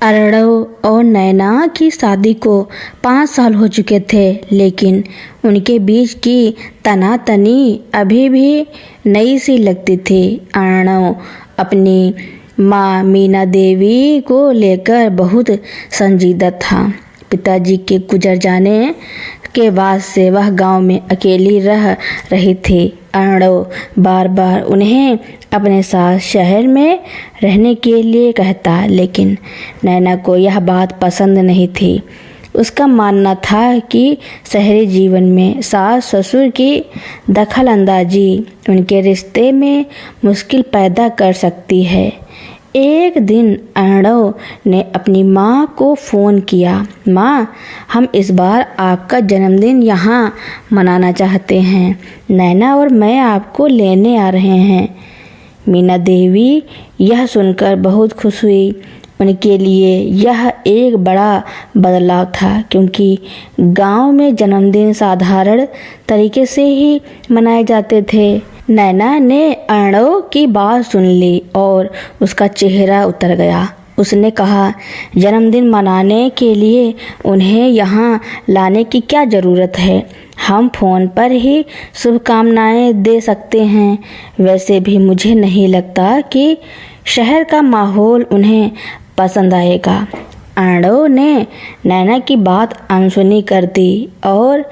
अर्णव और नैना की शादी को 5 साल हो चुके थे, लेकिन उनके बीच की तनातनी अभी भी नई सी लगती थी। अर्णव अपनी माँ मीना देवी को लेकर बहुत संजीदा था। पिताजी के गुजर जाने के बाद से वह गांव में अकेली रह रही थी। अर्णव बार बार उन्हें अपने साथ शहर में रहने के लिए कहता, लेकिन नैना को यह बात पसंद नहीं थी। उसका मानना था कि शहरी जीवन में सास ससुर की दखल अंदाजी उनके रिश्ते में मुश्किल पैदा कर सकती है। एक दिन अर्णव ने अपनी माँ को फ़ोन किया। माँ, हम इस बार आपका जन्मदिन यहाँ मनाना चाहते हैं। नैना और मैं आपको लेने आ रहे हैं। मीना देवी यह सुनकर बहुत खुश हुई। उनके लिए यह एक बड़ा बदलाव था, क्योंकि गांव में जन्मदिन साधारण तरीके से ही मनाए जाते थे। नैना ने अर्णव की बात सुन ली और उसका चेहरा उतर गया। उसने कहा, जन्मदिन मनाने के लिए उन्हें यहाँ लाने की क्या ज़रूरत है? हम फ़ोन पर ही शुभकामनाएं दे सकते हैं। वैसे भी मुझे नहीं लगता कि शहर का माहौल उन्हें पसंद आएगा। अर्णव ने नैना की बात अनसुनी कर दी और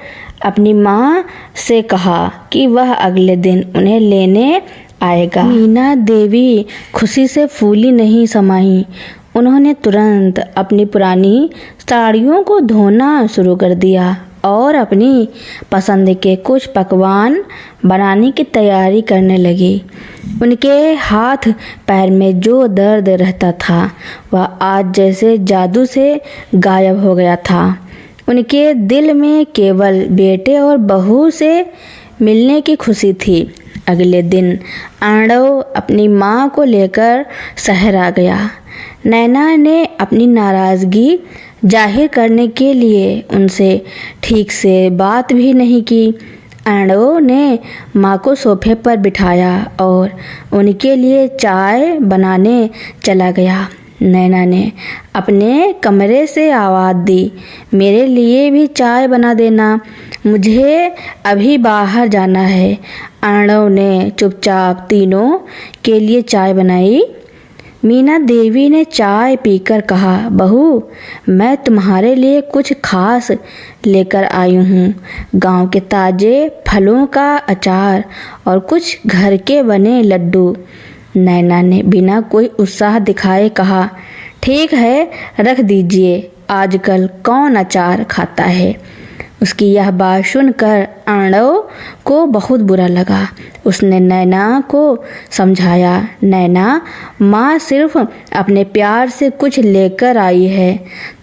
अपनी माँ से कहा कि वह अगले दिन उन्हें लेने आएगा। मीना देवी खुशी से फूली नहीं समाई। उन्होंने तुरंत अपनी पुरानी साड़ियों को धोना शुरू कर दिया और अपनी पसंद के कुछ पकवान बनाने की तैयारी करने लगी। उनके हाथ पैर में जो दर्द रहता था वह आज जैसे जादू से गायब हो गया था। उनके दिल में केवल बेटे और बहू से मिलने की खुशी थी। अगले दिन अर्णव अपनी माँ को लेकर शहर आ गया। नैना ने अपनी नाराज़गी जाहिर करने के लिए उनसे ठीक से बात भी नहीं की। अर्णव ने माँ को सोफे पर बिठाया और उनके लिए चाय बनाने चला गया। नैना ने अपने कमरे से आवाज़ दी, मेरे लिए भी चाय बना देना, मुझे अभी बाहर जाना है। अर्णव ने चुपचाप तीनों के लिए चाय बनाई। मीना देवी ने चाय पीकर कहा, बहू, मैं तुम्हारे लिए कुछ खास लेकर आई हूँ। गांव के ताज़े फलों का अचार और कुछ घर के बने लड्डू। नैना ने बिना कोई उत्साह दिखाए कहा, ठीक है, रख दीजिए, आजकल कौन अचार खाता है। उसकी यह बात सुनकर अर्णव को बहुत बुरा लगा। उसने नैना को समझाया, नैना, माँ सिर्फ अपने प्यार से कुछ लेकर आई है,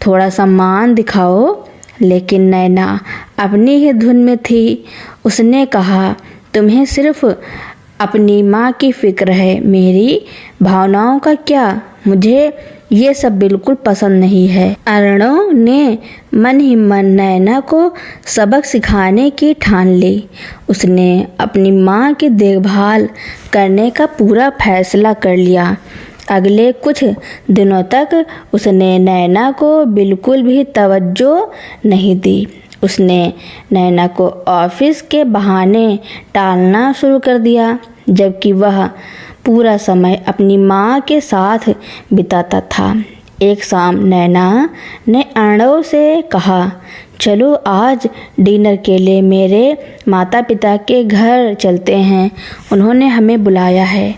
थोड़ा सम्मान दिखाओ। लेकिन नैना अपनी ही धुन में थी। उसने कहा, तुम्हें सिर्फ अपनी माँ की फिक्र है, मेरी भावनाओं का क्या? मुझे ये सब बिल्कुल पसंद नहीं है। अर्णव ने मन ही मन नैना को सबक सिखाने की ठान ली। उसने अपनी माँ की देखभाल करने का पूरा फैसला कर लिया। अगले कुछ दिनों तक उसने नैना को बिल्कुल भी तवज्जो नहीं दी। उसने नैना को ऑफिस के बहाने टालना शुरू कर दिया, जबकि वह पूरा समय अपनी माँ के साथ बिताता था। एक शाम नैना ने अर्णव से कहा, चलो आज डिनर के लिए मेरे माता पिता के घर चलते हैं, उन्होंने हमें बुलाया है।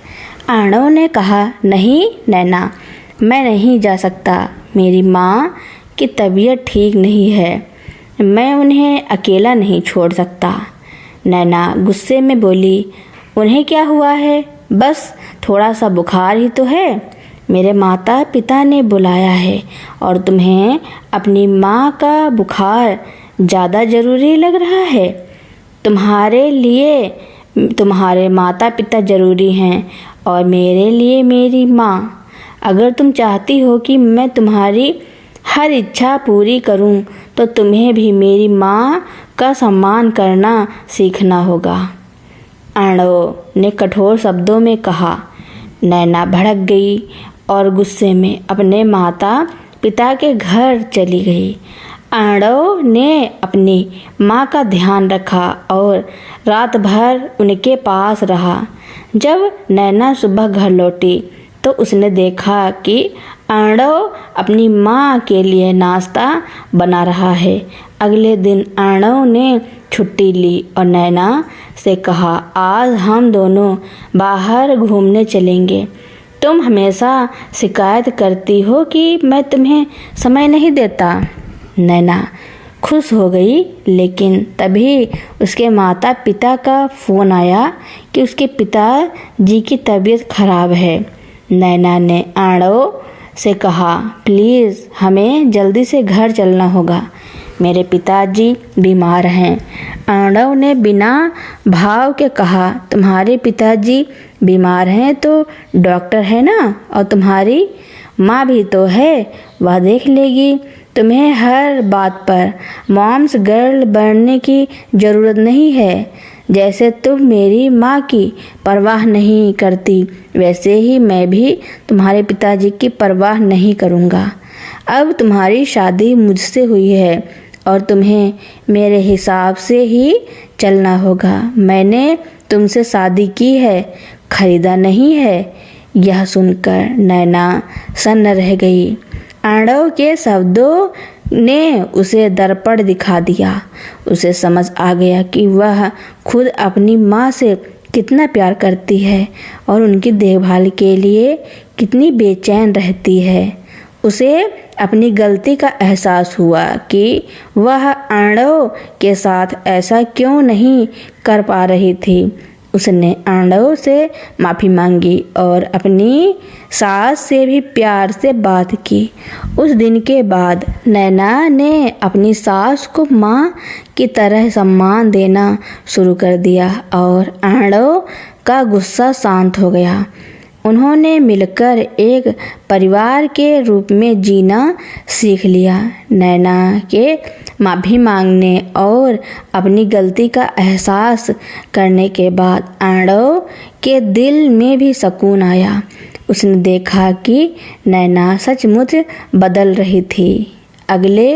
अर्णव ने कहा, नहीं नैना, मैं नहीं जा सकता, मेरी माँ की तबीयत ठीक नहीं है, मैं उन्हें अकेला नहीं छोड़ सकता। नैना गुस्से में बोली, उन्हें क्या हुआ है? बस थोड़ा सा बुखार ही तो है। मेरे माता पिता ने बुलाया है और तुम्हें अपनी माँ का बुखार ज़्यादा ज़रूरी लग रहा है। तुम्हारे लिए तुम्हारे माता पिता ज़रूरी हैं और मेरे लिए मेरी माँ। अगर तुम चाहती हो कि मैं तुम्हारी हर इच्छा पूरी करूं, तो तुम्हें भी मेरी माँ का सम्मान करना सीखना होगा। अर्णव ने कठोर शब्दों में कहा। नैना भड़क गई और गुस्से में अपने माता पिता के घर चली गई। अर्णव ने अपनी माँ का ध्यान रखा और रात भर उनके पास रहा। जब नैना सुबह घर लौटी तो उसने देखा कि अर्णव अपनी माँ के लिए नाश्ता बना रहा है। अगले दिन अर्णव ने छुट्टी ली और नैना से कहा, आज हम दोनों बाहर घूमने चलेंगे। तुम हमेशा शिकायत करती हो कि मैं तुम्हें समय नहीं देता। नैना खुश हो गई, लेकिन तभी उसके माता पिता का फ़ोन आया कि उसके पिताजी की तबीयत खराब है। नैना ने अर्णव से कहा, प्लीज़ हमें जल्दी से घर चलना होगा, मेरे पिताजी बीमार हैं। अर्णव ने बिना भाव के कहा, तुम्हारे पिताजी बीमार हैं तो डॉक्टर है ना, और तुम्हारी माँ भी तो है, वह देख लेगी। तुम्हें हर बात पर मॉम्स गर्ल बनने की ज़रूरत नहीं है। जैसे तुम मेरी माँ की परवाह नहीं करती, वैसे ही मैं भी तुम्हारे पिताजी की परवाह नहीं करूँगा। अब तुम्हारी शादी मुझसे हुई है और तुम्हें मेरे हिसाब से ही चलना होगा। मैंने तुमसे शादी की है, खरीदा नहीं है। यह सुनकर नैना सन्न रह गई। अर्णव के शब्दों ने उसे दर्पण दिखा दिया। उसे समझ आ गया कि वह खुद अपनी माँ से कितना प्यार करती है और उनकी देखभाल के लिए कितनी बेचैन रहती है। उसे अपनी गलती का एहसास हुआ कि वह अर्णव के साथ ऐसा क्यों नहीं कर पा रही थी। उसने अर्णव से माफ़ी मांगी और अपनी सास से भी प्यार से बात की। उस दिन के बाद नैना ने अपनी सास को माँ की तरह सम्मान देना शुरू कर दिया और अर्णव का गुस्सा शांत हो गया। उन्होंने मिलकर एक परिवार के रूप में जीना सीख लिया। नैना के माफ़ी मांगने और अपनी गलती का एहसास करने के बाद अर्णव के दिल में भी सुकून आया। उसने देखा कि नैना सचमुच बदल रही थी। अगले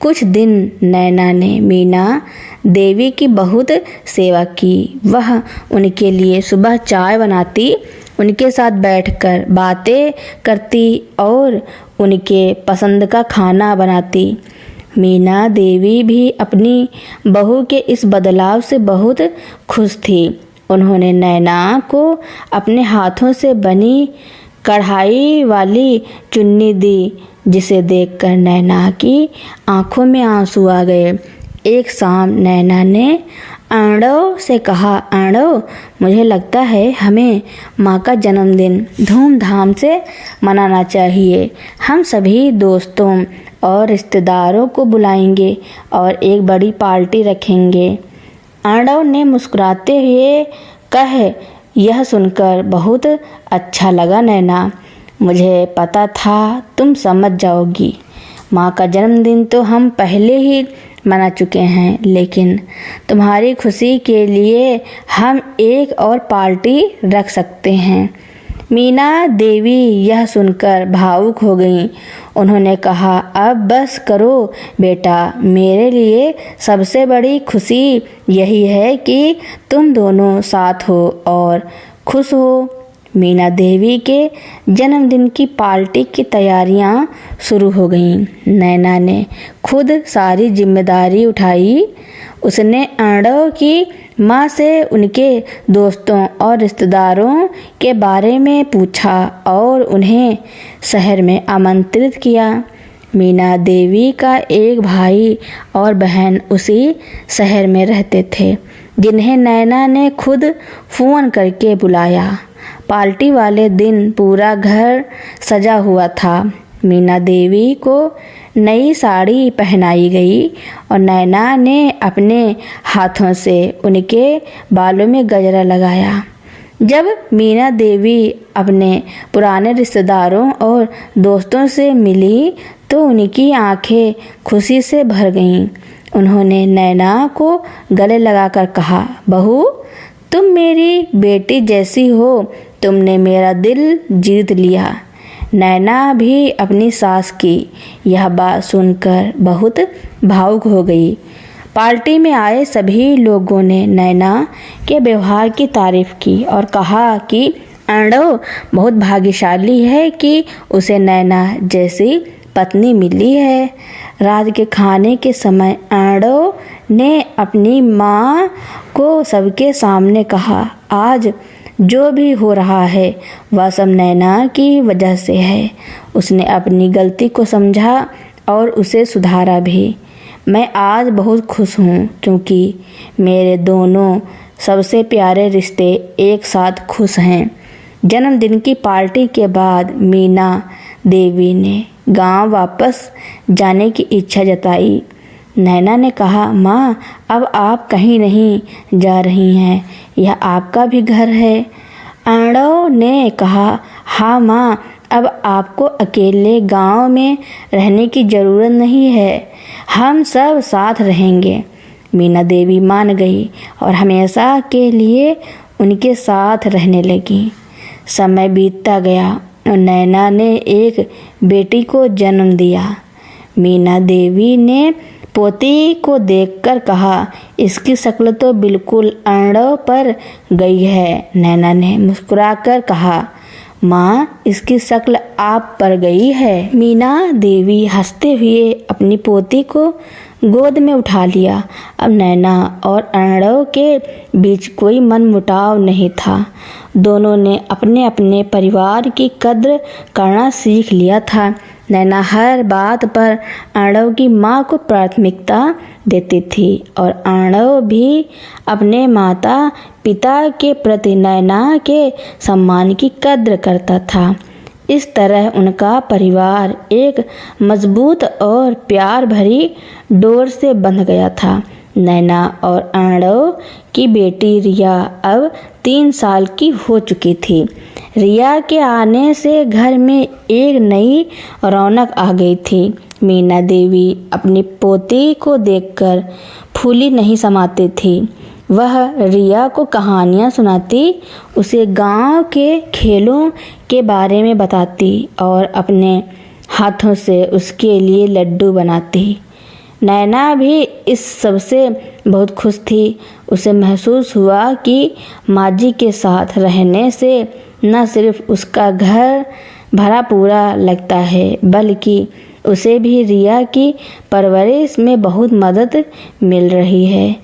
कुछ दिन नैना ने मीना देवी की बहुत सेवा की। वह उनके लिए सुबह चाय बनाती, उनके साथ बैठकर बातें करती और उनके पसंद का खाना बनाती। मीना देवी भी अपनी बहू के इस बदलाव से बहुत खुश थी। उन्होंने नैना को अपने हाथों से बनी कढ़ाई वाली चुन्नी दी, जिसे देखकर नैना की आंखों में आंसू आ गए। एक शाम नैना ने अर्णव से कहा, अर्णव, मुझे लगता है हमें माँ का जन्मदिन धूमधाम से मनाना चाहिए। हम सभी दोस्तों और रिश्तेदारों को बुलाएंगे और एक बड़ी पार्टी रखेंगे। अर्णव ने मुस्कुराते हुए कहा, यह सुनकर बहुत अच्छा लगा नैना, मुझे पता था तुम समझ जाओगी। माँ का जन्मदिन तो हम पहले ही मना चुके हैं, लेकिन तुम्हारी खुशी के लिए हम एक और पार्टी रख सकते हैं। मीना देवी यह सुनकर भावुक हो गईं। उन्होंने कहा, अब बस करो बेटा, मेरे लिए सबसे बड़ी खुशी यही है कि तुम दोनों साथ हो और खुश हो। मीना देवी के जन्मदिन की पार्टी की तैयारियां शुरू हो गईं। नैना ने खुद सारी जिम्मेदारी उठाई। उसने अर्णव की माँ से उनके दोस्तों और रिश्तेदारों के बारे में पूछा और उन्हें शहर में आमंत्रित किया। मीना देवी का एक भाई और बहन उसी शहर में रहते थे, जिन्हें नैना ने खुद फ़ोन करके बुलाया। पार्टी वाले दिन पूरा घर सजा हुआ था। मीना देवी को नई साड़ी पहनाई गई और नैना ने अपने हाथों से उनके बालों में गजरा लगाया। जब मीना देवी अपने पुराने रिश्तेदारों और दोस्तों से मिली तो उनकी आंखें खुशी से भर गईं। उन्होंने नैना को गले लगाकर कहा, बहू, तुम मेरी बेटी जैसी हो, तुमने मेरा दिल जीत लिया। नैना भी अपनी सास की यह बात सुनकर बहुत भावुक हो गई। पार्टी में आए सभी लोगों ने नैना के व्यवहार की तारीफ की और कहा कि अर्णव बहुत भाग्यशाली है कि उसे नैना जैसी पत्नी मिली है। रात के खाने के समय अर्णव ने अपनी माँ को सबके सामने कहा, आज जो भी हो रहा है वह सब नैना की वजह से है। उसने अपनी गलती को समझा और उसे सुधारा भी। मैं आज बहुत खुश हूँ क्योंकि मेरे दोनों सबसे प्यारे रिश्ते एक साथ खुश हैं। जन्मदिन की पार्टी के बाद मीना देवी ने गांव वापस जाने की इच्छा जताई। नैना ने कहा, माँ अब आप कहीं नहीं जा रही हैं, यह आपका भी घर है। अर्णव ने कहा, हाँ माँ, अब आपको अकेले गांव में रहने की ज़रूरत नहीं है, हम सब साथ रहेंगे। मीना देवी मान गई और हमेशा के लिए उनके साथ रहने लगी। समय बीतता गया और नैना ने एक बेटी को जन्म दिया। मीना देवी ने पोती को देखकर कहा, इसकी शक्ल तो बिल्कुल अर्णव पर गई है। नैना ने मुस्कुराकर कहा, माँ इसकी शक्ल आप पर गई है। मीना देवी हंसते हुए अपनी पोती को गोद में उठा लिया। अब नैना और अर्णव के बीच कोई मनमुटाव नहीं था। दोनों ने अपने अपने परिवार की कद्र करना सीख लिया था। नैना हर बात पर अर्णव की माँ को प्राथमिकता देती थी और अर्णव भी अपने माता पिता के प्रति नैना के सम्मान की कद्र करता था। इस तरह उनका परिवार एक मजबूत और प्यार भरी डोर से बंध गया था। नैना और अर्णव की बेटी रिया अब 3 साल की हो चुकी थी। रिया के आने से घर में एक नई रौनक आ गई थी। मीना देवी अपनी पोती को देखकर फूली नहीं समाती थी। वह रिया को कहानियाँ सुनाती, उसे गांव के खेलों के बारे में बताती और अपने हाथों से उसके लिए लड्डू बनाती। नैना भी इस सब से बहुत खुश थी। उसे महसूस हुआ कि माँ जी के साथ रहने से न सिर्फ उसका घर भरा पूरा लगता है, बल्कि उसे भी रिया की परवरिश में बहुत मदद मिल रही है।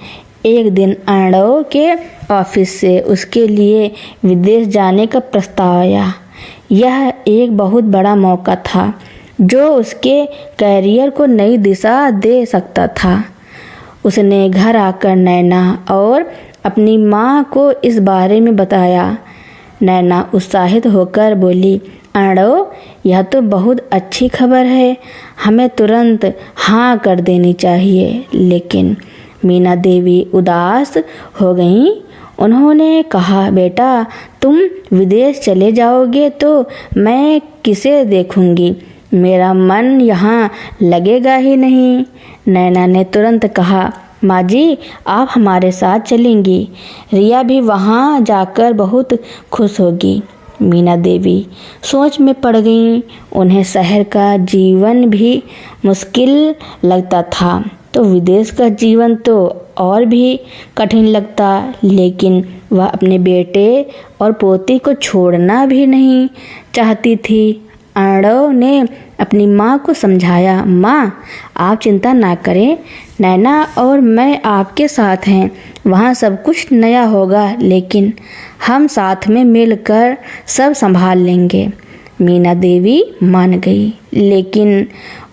एक दिन अर्णव के ऑफिस से उसके लिए विदेश जाने का प्रस्ताव आया। यह एक बहुत बड़ा मौका था जो उसके करियर को नई दिशा दे सकता था। उसने घर आकर नैना और अपनी माँ को इस बारे में बताया। नैना उत्साहित होकर बोली, अर्णव यह तो बहुत अच्छी खबर है, हमें तुरंत हाँ कर देनी चाहिए। लेकिन मीना देवी उदास हो गईं। उन्होंने कहा, बेटा तुम विदेश चले जाओगे तो मैं किसे देखूंगी, मेरा मन यहाँ लगेगा ही नहीं। नैना ने तुरंत कहा, माँ जी आप हमारे साथ चलेंगी, रिया भी वहाँ जाकर बहुत खुश होगी। मीना देवी सोच में पड़ गईं। उन्हें शहर का जीवन भी मुश्किल लगता था तो विदेश का जीवन तो और भी कठिन लगता, लेकिन वह अपने बेटे और पोती को छोड़ना भी नहीं चाहती थी। अर्णव ने अपनी माँ को समझाया, माँ आप चिंता ना करें, नैना और मैं आपके साथ हैं। वहाँ सब कुछ नया होगा लेकिन हम साथ में मिलकर सब संभाल लेंगे। मीना देवी मान गई, लेकिन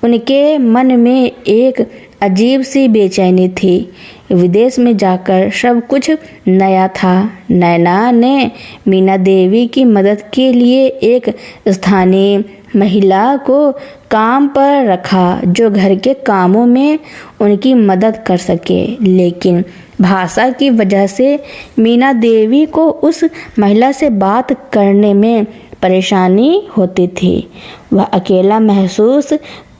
उनके मन में एक अजीब सी बेचैनी थी। विदेश में जाकर सब कुछ नया था। नैना ने मीना देवी की मदद के लिए एक स्थानीय महिला को काम पर रखा जो घर के कामों में उनकी मदद कर सके, लेकिन भाषा की वजह से मीना देवी को उस महिला से बात करने में परेशानी होती थी। वह अकेला महसूस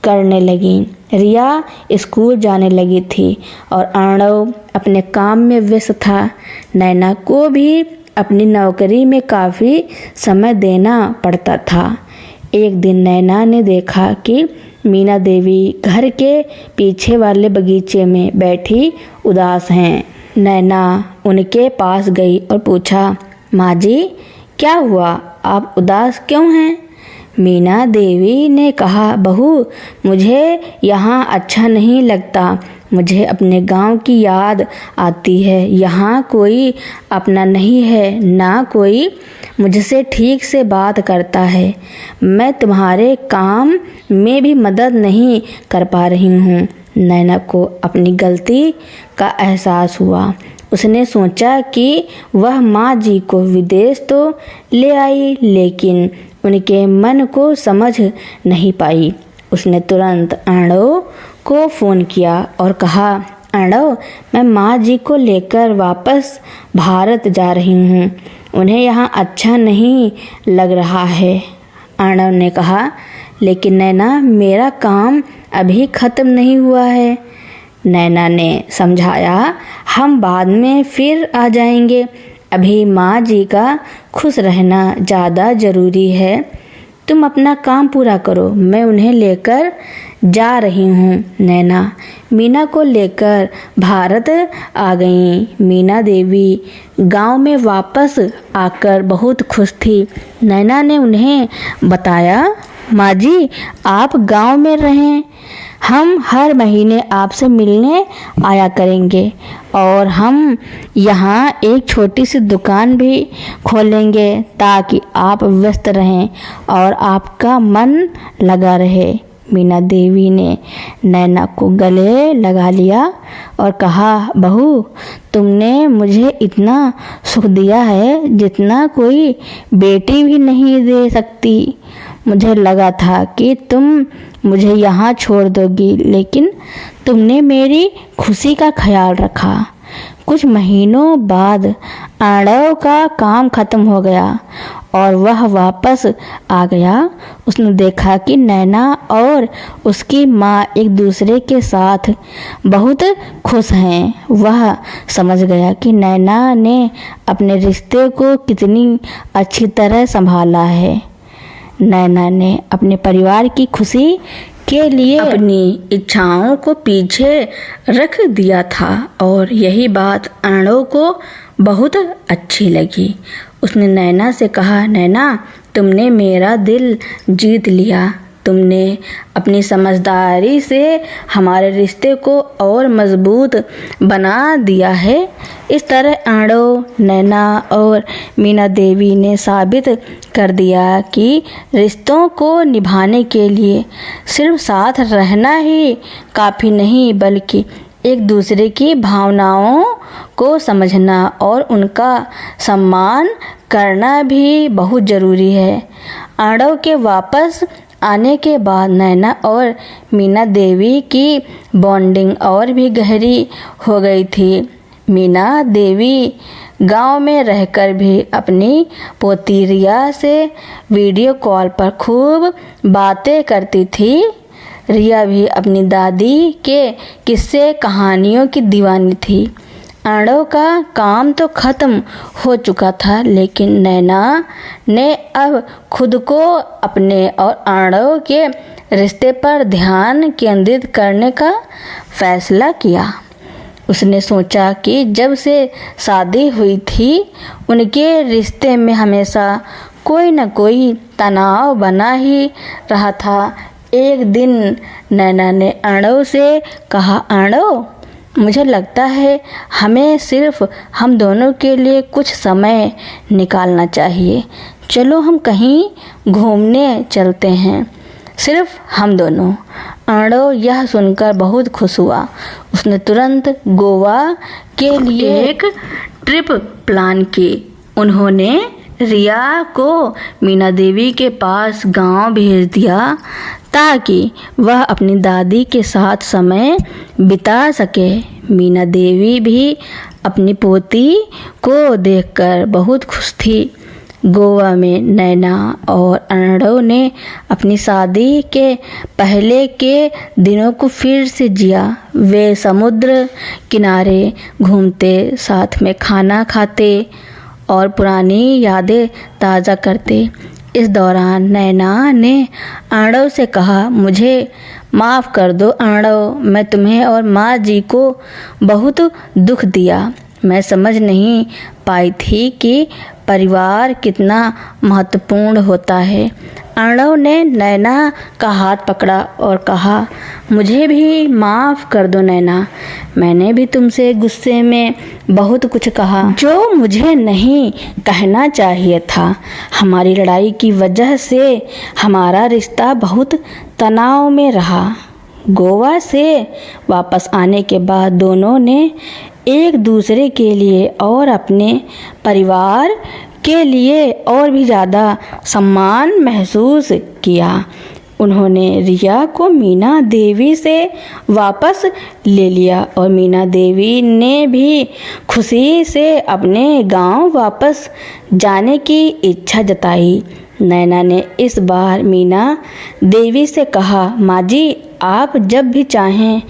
करने लगी। रिया स्कूल जाने लगी थी और अर्णव अपने काम में व्यस्त था। नैना को भी अपनी नौकरी में काफ़ी समय देना पड़ता था। एक दिन नैना ने देखा कि मीना देवी घर के पीछे वाले बगीचे में बैठी उदास हैं। नैना उनके पास गई और पूछा, माँ जी क्या हुआ, आप उदास क्यों हैं? मीना देवी ने कहा, बहू मुझे यहाँ अच्छा नहीं लगता, मुझे अपने गांव की याद आती है। यहाँ कोई अपना नहीं है, ना कोई मुझसे ठीक से बात करता है। मैं तुम्हारे काम में भी मदद नहीं कर पा रही हूँ। नैना को अपनी गलती का एहसास हुआ। उसने सोचा कि वह माँ जी को विदेश तो ले आई, लेकिन उनके मन को समझ नहीं पाई। उसने तुरंत अर्णव को फ़ोन किया और कहा, अर्णव मैं माँ जी को लेकर वापस भारत जा रही हूँ, उन्हें यहाँ अच्छा नहीं लग रहा है। अर्णव ने कहा, लेकिन नैना मेरा काम अभी ख़त्म नहीं हुआ है। नैना ने समझाया, हम बाद में फिर आ जाएंगे, अभी माँ जी का खुश रहना ज़्यादा ज़रूरी है। तुम अपना काम पूरा करो, मैं उन्हें लेकर जा रही हूँ। नैना मीना को लेकर भारत आ गईं। मीना देवी गांव में वापस आकर बहुत खुश थी। नैना ने उन्हें बताया, माँ जी आप गांव में रहें, हम हर महीने आपसे मिलने आया करेंगे और हम यहाँ एक छोटी सी दुकान भी खोलेंगे ताकि आप व्यस्त रहें और आपका मन लगा रहे। मीना देवी ने नैना को गले लगा लिया और कहा, बहू तुमने मुझे इतना सुख दिया है जितना कोई बेटी भी नहीं दे सकती। मुझे लगा था कि तुम मुझे यहाँ छोड़ दोगी, लेकिन तुमने मेरी खुशी का ख्याल रखा। कुछ महीनों बाद अर्णव का काम खत्म हो गया और वह वापस आ गया। उसने देखा कि नैना और उसकी माँ एक दूसरे के साथ बहुत खुश हैं। वह समझ गया कि नैना ने अपने रिश्ते को कितनी अच्छी तरह संभाला है। नैना ने अपने परिवार की खुशी के लिए अपनी इच्छाओं को पीछे रख दिया था और यही बात अर्णव को बहुत अच्छी लगी। उसने नैना से कहा, नैना तुमने मेरा दिल जीत लिया, तुमने अपनी समझदारी से हमारे रिश्ते को और मजबूत बना दिया है। इस तरह अर्णव, नैना और मीना देवी ने साबित कर दिया कि रिश्तों को निभाने के लिए सिर्फ साथ रहना ही काफ़ी नहीं, बल्कि एक दूसरे की भावनाओं को समझना और उनका सम्मान करना भी बहुत ज़रूरी है। अर्णव के वापस आने के बाद नैना और मीना देवी की बॉन्डिंग और भी गहरी हो गई थी। मीना देवी गांव में रहकर भी अपनी पोती रिया से वीडियो कॉल पर खूब बातें करती थी। रिया भी अपनी दादी के किस्से कहानियों की दीवानी थी। अर्णव का काम तो ख़त्म हो चुका था, लेकिन नैना ने अब खुद को अपने और अर्णव के रिश्ते पर ध्यान केंद्रित करने का फैसला किया। उसने सोचा कि जब से शादी हुई थी उनके रिश्ते में हमेशा कोई न कोई तनाव बना ही रहा था। एक दिन नैना ने अर्णव से कहा, अर्णव मुझे लगता है हमें सिर्फ हम दोनों के लिए कुछ समय निकालना चाहिए। चलो हम कहीं घूमने चलते हैं, सिर्फ हम दोनों। अर्णव यह सुनकर बहुत खुश हुआ। उसने तुरंत गोवा के लिए एक ट्रिप प्लान की। उन्होंने रिया को मीना देवी के पास गांव भेज दिया ताकि वह अपनी दादी के साथ समय बिता सके। मीना देवी भी अपनी पोती को देखकर बहुत खुश थी। गोवा में नैना और अर्णव ने अपनी शादी के पहले के दिनों को फिर से जिया। वे समुद्र किनारे घूमते, साथ में खाना खाते और पुरानी यादें ताज़ा करते। इस दौरान नैना ने अर्णव से कहा, मुझे माफ़ कर दो अर्णव, मैं तुम्हें और माँ जी को बहुत दुख दिया। मैं समझ नहीं पाई थी कि परिवार कितना महत्वपूर्ण होता है। अर्णव ने नैना का हाथ पकड़ा और कहा, मुझे भी माफ़ कर दो नैना, मैंने भी तुमसे गुस्से में बहुत कुछ कहा जो मुझे नहीं कहना चाहिए था। हमारी लड़ाई की वजह से हमारा रिश्ता बहुत तनाव में रहा। गोवा से वापस आने के बाद दोनों ने एक दूसरे के लिए और अपने परिवार के लिए और भी ज़्यादा सम्मान महसूस किया। उन्होंने रिया को मीना देवी से वापस ले लिया और मीना देवी ने भी खुशी से अपने गांव वापस जाने की इच्छा जताई। नैना ने इस बार मीना देवी से कहा, माँ जी, आप जब भी चाहें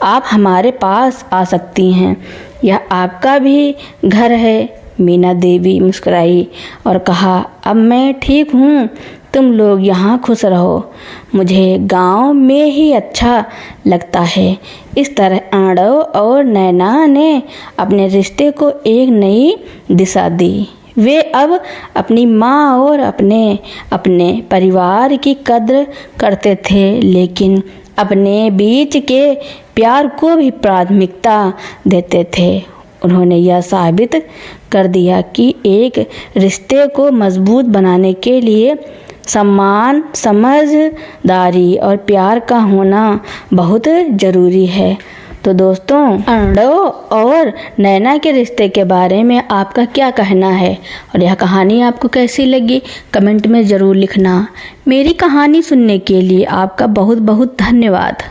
आप हमारे पास आ सकती हैं, यह आपका भी घर है। मीना देवी मुस्कुराई और कहा, अब मैं ठीक हूँ, तुम लोग यहाँ खुश रहो, मुझे गांव में ही अच्छा लगता है। इस तरह अर्णव और नैना ने अपने रिश्ते को एक नई दिशा दी। वे अब अपनी माँ और अपने परिवार की कद्र करते थे, लेकिन अपने बीच के प्यार को भी प्राथमिकता देते थे। उन्होंने यह साबित कर दिया कि एक रिश्ते को मजबूत बनाने के लिए सम्मान, समझदारी और प्यार का होना बहुत ज़रूरी है। तो दोस्तों, अर्णव और नैना के रिश्ते के बारे में आपका क्या कहना है और यह कहानी आपको कैसी लगी कमेंट में ज़रूर लिखना। मेरी कहानी सुनने के लिए आपका बहुत बहुत धन्यवाद।